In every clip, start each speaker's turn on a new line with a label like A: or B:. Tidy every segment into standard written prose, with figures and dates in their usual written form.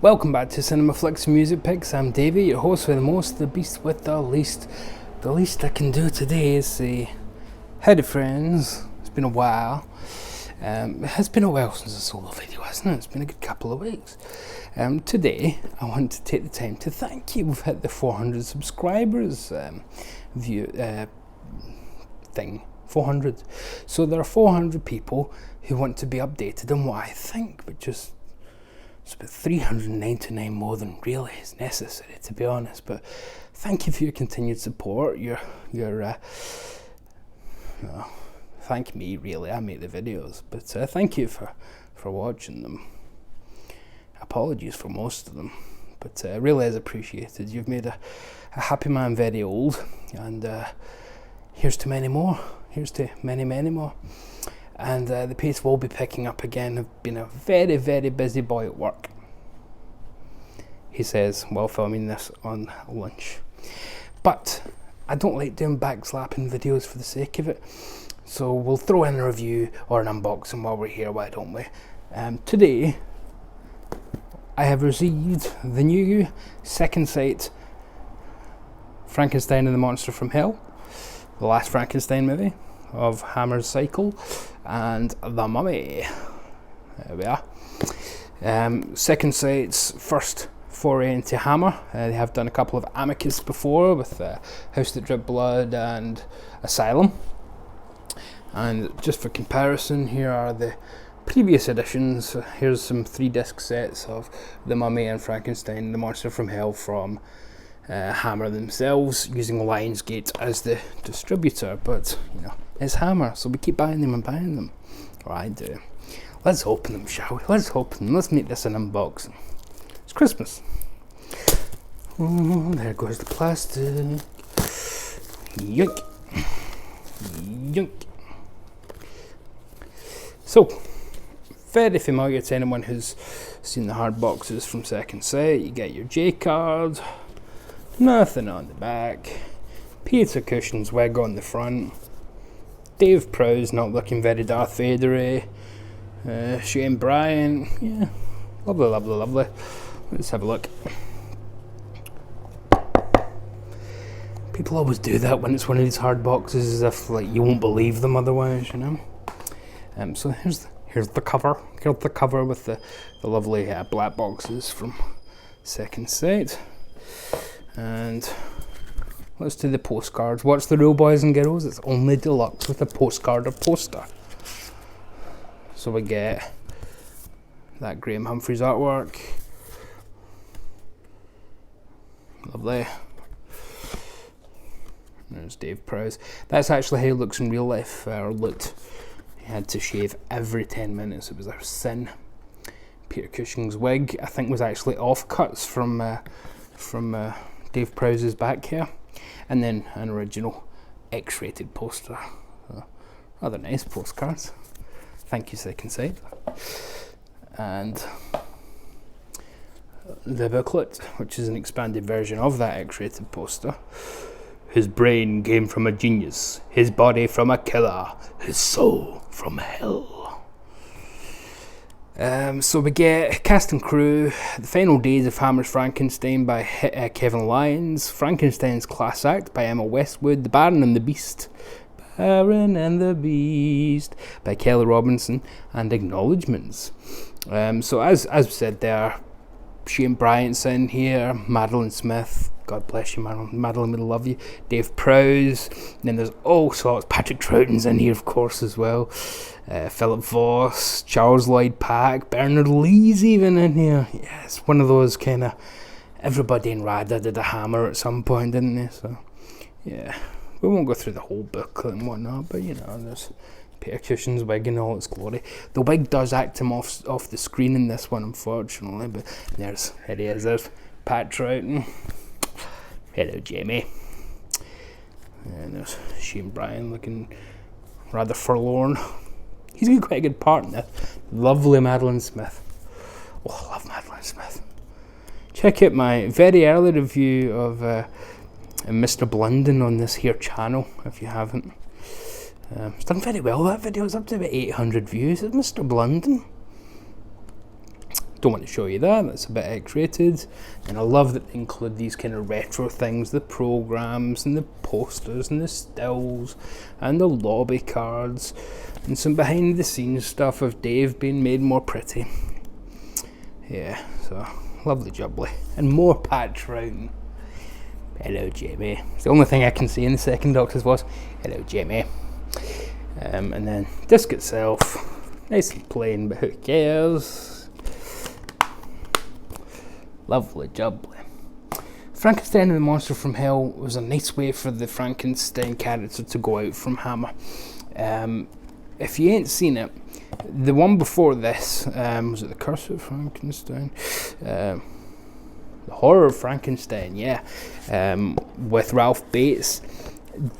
A: Welcome back to Cinema Flicks and Music Picks. I'm Davey, your host with the most, the beast with the least. The least I can do today is say, howdy friends, it's been a while. It has been a while since a solo video, hasn't it? It's been a good couple of weeks. Today, I want to take the time to thank you. We've hit the 400 subscribers thing. 400. So there are 400 people who want to be updated on what I think, which is it's about 399 more than really is necessary, to be honest. But thank you for your continued support. Thank me, really. I make the videos, but thank you for watching them. Apologies for most of them, but really is appreciated. You've made a happy man very old, and here's to many more. Here's to many, many more. And the pace will be picking up again. I've been a very, very busy boy at work, he says, while filming this on lunch. But I don't like doing backslapping videos for the sake of it, so we'll throw in a review or an unboxing while we're here, why don't we? Today, I have received the new second sight Frankenstein and the Monster from Hell, the last Frankenstein movie of Hammer's cycle, and The Mummy. There we are. Second Sight's first foray into Hammer. They have done a couple of Amicus before with House That Dripped Blood and Asylum. And just for comparison, here are the previous editions. Here's some 3-disc sets of The Mummy and Frankenstein, The Monster from Hell from Hammer themselves, using Lionsgate as the distributor, but you know, it's Hammer, so we keep buying them and buying them. Or I do. Let's open them, shall we? Let's open them. Let's make this an unboxing. It's Christmas. Oh, there goes the plastic. Yoink. Yoink. So, very familiar to anyone who's seen the hard boxes from Second Sight. You get your J card. Nothing on the back. Peter Cushing's wig on the front. Dave Prowse not looking very Darth Vader-y. Shane Bryant. Yeah. Lovely, lovely, lovely. Let's have a look. People always do that when it's one of these hard boxes, as if like you won't believe them otherwise, you know. So here's the cover. Here's the cover with the lovely black boxes from Second Sight. And let's do the postcards. What's the rule, boys and girls? It's only deluxe with a postcard or poster. So we get that Graham Humphreys artwork. Lovely. There's Dave Prowse. That's actually how he looks in real life, or looked. He had to shave every 10 minutes. It was a sin. Peter Cushing's wig, I think, was actually offcuts from Dave Prowse's back hair, and then an original X-rated poster. So, rather nice postcards. Thank you, Second Sight. And the booklet, which is an expanded version of that X-rated poster. His brain came from a genius, his body from a killer, his soul from hell. So we get cast and crew, The Final Days of Hammer's Frankenstein by Kevin Lyons, Frankenstein's Class Act by Emma Westwood, The Baron and the Beast, Baron and the Beast by Kelly Robinson, and Acknowledgements. So as we said there, Shane Bryant's in here, Madeline Smith, God bless you, Madeline, we love you. Dave Prowse, and then there's all sorts. Patrick Troughton's in here, of course, as well. Philip Voss, Charles Lloyd Pack, Bernard Lee's even in here. Yeah, it's one of those kind of, everybody in RADA did a Hammer at some point, didn't they? So, yeah, we won't go through the whole booklet and whatnot, but you know, there's Peter Cushing's wig in all its glory. The wig does act him off the screen in this one, unfortunately, but there he is, there's Pat Troughton. Hello, Jamie. And there's Shane Bryan looking rather forlorn. He's got quite a good part in this. Lovely Madeline Smith. Oh, I love Madeline Smith. Check out my very early review of Mr. Blunden on this here channel, if you haven't. It's done very well, that video. It's up to about 800 views. It's Mr. Blunden. don't want to show you that, that's a bit X-rated. And I love that they include these kind of retro things, the programs and the posters and the stills and the lobby cards and some behind the scenes stuff of Dave being made more pretty. Yeah, so lovely jubbly. And more Pat Troughton. Hello, Jamie. It's the only thing I can see in the second Doctor's was, hello, Jamie. And then disc itself, nice and plain, but who cares? Lovely jubbly. Frankenstein and the Monster from Hell was a nice way for the Frankenstein character to go out from Hammer. If you ain't seen it, the one before this, was it The Curse of Frankenstein? The Horror of Frankenstein, yeah, with Ralph Bates,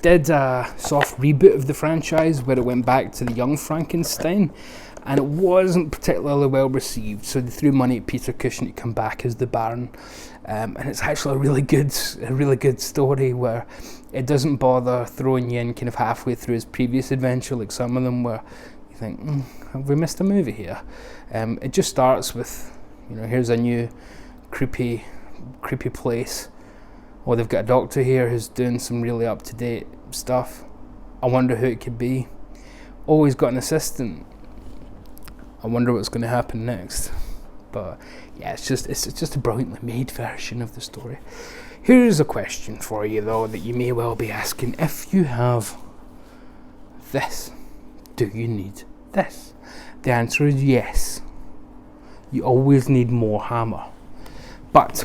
A: did a soft reboot of the franchise where it went back to the young Frankenstein, and it wasn't particularly well received, so they threw money at Peter Cushing to come back as the Baron. And it's actually a really good story where it doesn't bother throwing you in kind of halfway through his previous adventure like some of them where you think, have we missed a movie here? It just starts with, here's a new creepy place. Oh, they've got a doctor here who's doing some really up-to-date stuff. I wonder who it could be. Oh, he's got an assistant. I wonder what's going to happen next. But yeah, it's just a brilliantly made version of the story. Here's a question for you though that you may well be asking. If you have this, do you need this? The answer is yes. You always need more Hammer. But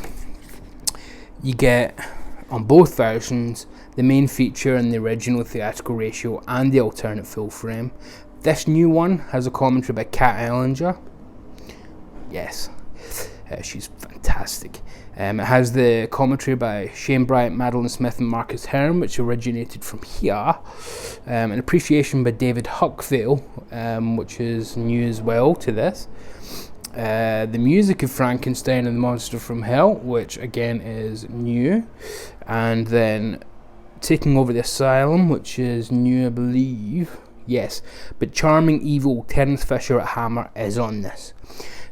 A: you get, on both versions, the main feature in the original theatrical ratio and the alternate full frame. This new one has a commentary by Kat Ellinger. Yes, she's fantastic. It has the commentary by Shane Bryant, Madeline Smith and Marcus Hearn, which originated from here. An appreciation by David Huckvale, which is new as well to this. The music of Frankenstein and the Monster from Hell, which again is new. And then Taking Over the Asylum, which is new, I believe. Yes, but Charming Evil Terence Fisher at Hammer is on this.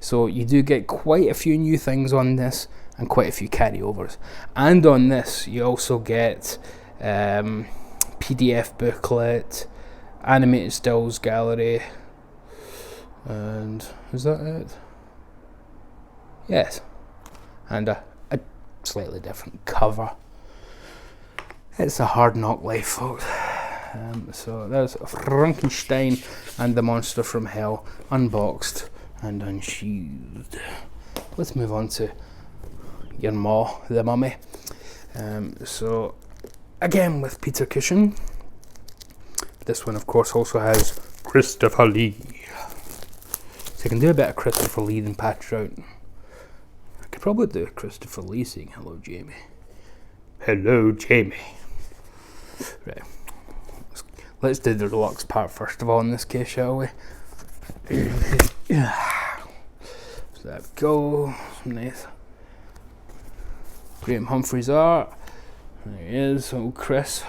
A: So you do get quite a few new things on this and quite a few carryovers. And on this you also get PDF booklet, animated stills gallery, and is that it? Yes, and a slightly different cover. It's a hard knock life, folks. So there's Frankenstein and the Monster from Hell, unboxed and unsheathed. Let's move on to your ma, the mummy. So again with Peter Cushing. This one of course also has Christopher Lee. So I can do a bit of Christopher Lee than Pat Troughton. I could probably do Christopher Lee saying hello Jamie. Hello Jamie. Right. Let's do the deluxe part first of all in this case, shall we? So there we go. Some nice Graham Humphreys art. There he is, old Chris.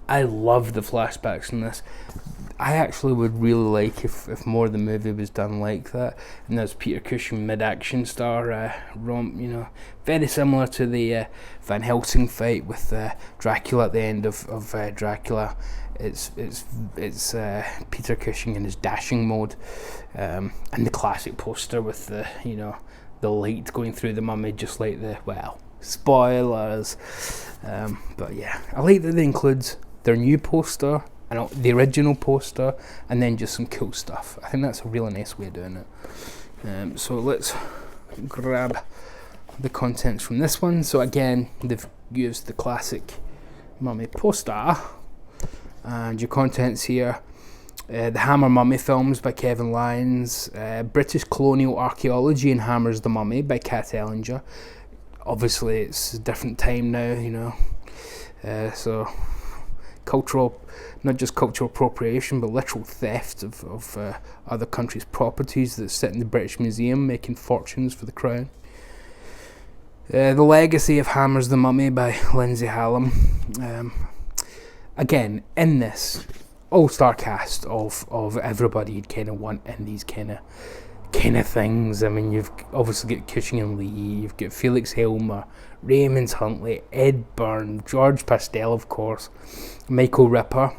A: I love the flashbacks in this. I actually would really like if more of the movie was done like that. And there's Peter Cushing mid-action star romp, very similar to the Van Helsing fight with Dracula at the end of Dracula. It's Peter Cushing in his dashing mode, and the classic poster with the light going through the mummy, just like spoilers. But yeah, I like that they include their new poster and the original poster, and then just some cool stuff. I think that's a really nice way of doing it. So let's grab the contents from this one. So again, they've used the classic mummy poster, and your contents here: the Hammer Mummy films by Kevin Lyons, British Colonial Archaeology and Hammer's the Mummy by Kat Ellinger. Obviously, it's a different time now, so not just cultural appropriation, but literal theft of other countries' properties that sit in the British Museum, making fortunes for the crown. The Legacy of Hammer's the Mummy by Lindsay Hallam. Again, in this, all-star cast of everybody you'd kind of want in these kind of things. I mean, you've obviously got Cushing and Lee, you've got Felix Helmer, Raymond Huntley, Ed Byrne, George Pastel, of course, Michael Ripper.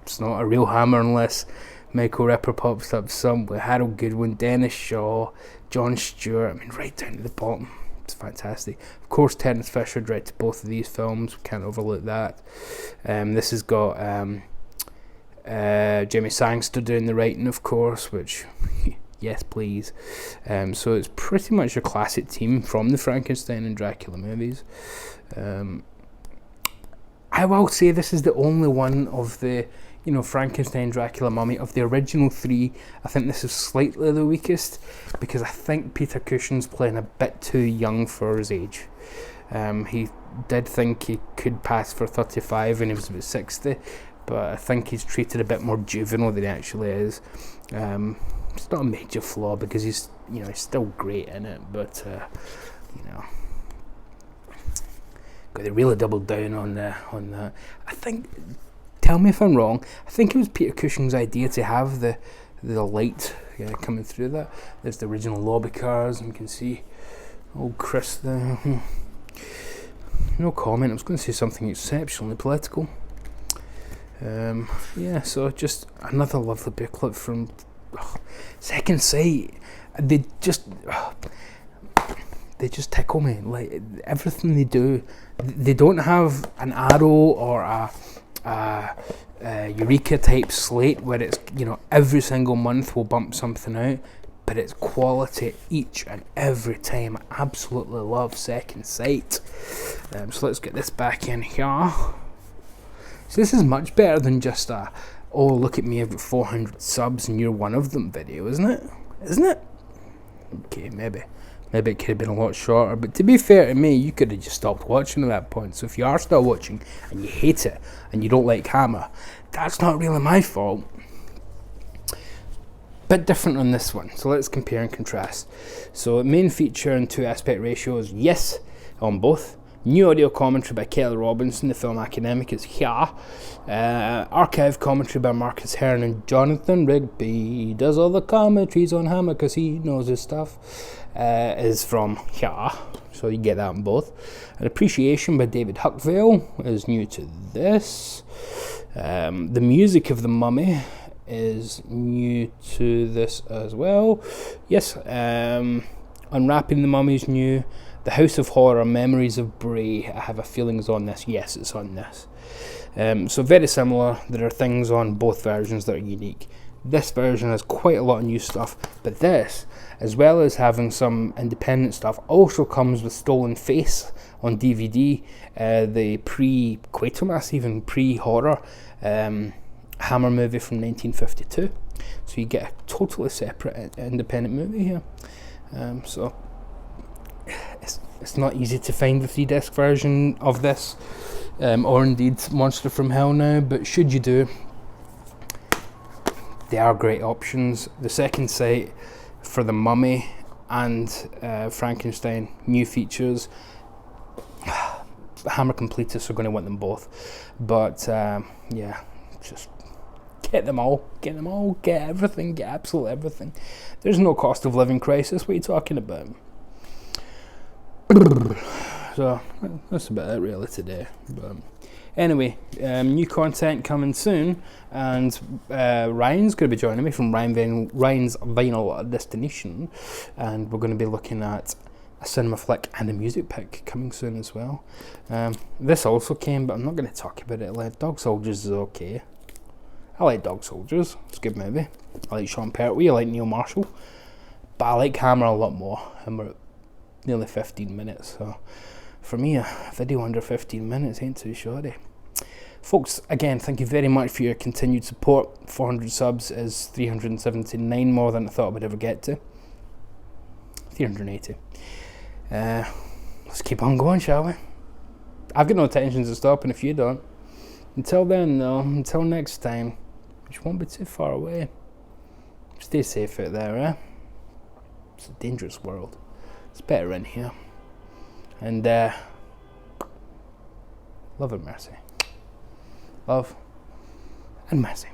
A: It's not a real Hammer unless Michael Ripper pops up somewhere. Harold Goodwin, Dennis Shaw, John Stewart. I mean, right down to the bottom. It's fantastic. Of course, Terence Fisher directed both of these films. We can't overlook that. This has got Jimmy Sangster doing the writing, of course, which yes, please. So it's pretty much a classic team from the Frankenstein and Dracula movies. I will say this is the only one of the, Frankenstein, Dracula, Mummy, of the original three. I think this is slightly the weakest, because I think Peter Cushing's playing a bit too young for his age. He did think he could pass for 35 when he was about 60, but I think he's treated a bit more juvenile than he actually is. It's not a major flaw, because he's still great in it, but got to really double down on that. I think, tell me if I'm wrong, I think it was Peter Cushing's idea to have the light coming through that. There's the original lobby cars, and you can see old Chris there. No comment. I was going to say something exceptionally political. So just another lovely booklet from Second Sight. They just tickle me. Like, everything they do, they don't have an arrow or a Eureka type slate where it's every single month we'll bump something out, but it's quality each and every time. I absolutely love Second Sight. So let's get this back in here. So this is much better than just a, oh look at me, I've got 400 subs and you're one of them video, isn't it? Okay, maybe it could have been a lot shorter, but to be fair to me, you could have just stopped watching at that point. So if you are still watching and you hate it and you don't like Hammer, that's not really my fault. Bit different on this one, so let's compare and contrast. So main feature and 2 aspect ratios, yes, on both. New audio commentary by Kelly Robinson, the film academic, is here. Archive commentary by Marcus Hearn and Jonathan Rigby. Does all the commentaries on Hammer because he knows his stuff. Is from here, so you get that on both. An appreciation by David Huckvale is new to this. The music of The Mummy is new to this as well. Yes, Unwrapping the Mummy is new. The House of Horror, Memories of Bray, I have a feeling is on this. Yes, it's on this. So very similar. There are things on both versions that are unique. This version has quite a lot of new stuff, but this, as well as having some independent stuff, also comes with Stolen Face on DVD, the pre-Quatermass, even pre-horror Hammer movie from 1952. So you get a totally separate independent movie here. So it's not easy to find the 3-disc version of this, or indeed Monster from Hell now, but should you do, they are great options. The Second Sight for The Mummy and Frankenstein, new features. Hammer completists are going to want them both, but just get them all, get everything, get absolutely everything. There's no cost of living crisis. What are you talking about? So that's about it really today. But anyway, new content coming soon, and Ryan's going to be joining me from Ryan's Vinyl Destination, and we're going to be looking at a cinema flick and a music pick coming soon as well. This also came, but I'm not going to talk about it. Like, Dog Soldiers is okay. I like Dog Soldiers. It's a good movie. I like Sean Pertwee. I like Neil Marshall. But I like Hammer a lot more. And we're at nearly 15 minutes. So for me, a video under 15 minutes ain't too shoddy. Folks, again, thank you very much for your continued support. 400 subs is 379 more than I thought I would ever get to. 380. Let's keep on going, shall we? I've got no intentions of stopping if you don't. Until then, though, until next time, which won't be too far away, stay safe out there, eh? It's a dangerous world. It's better in here. And, love and mercy. Love and mercy.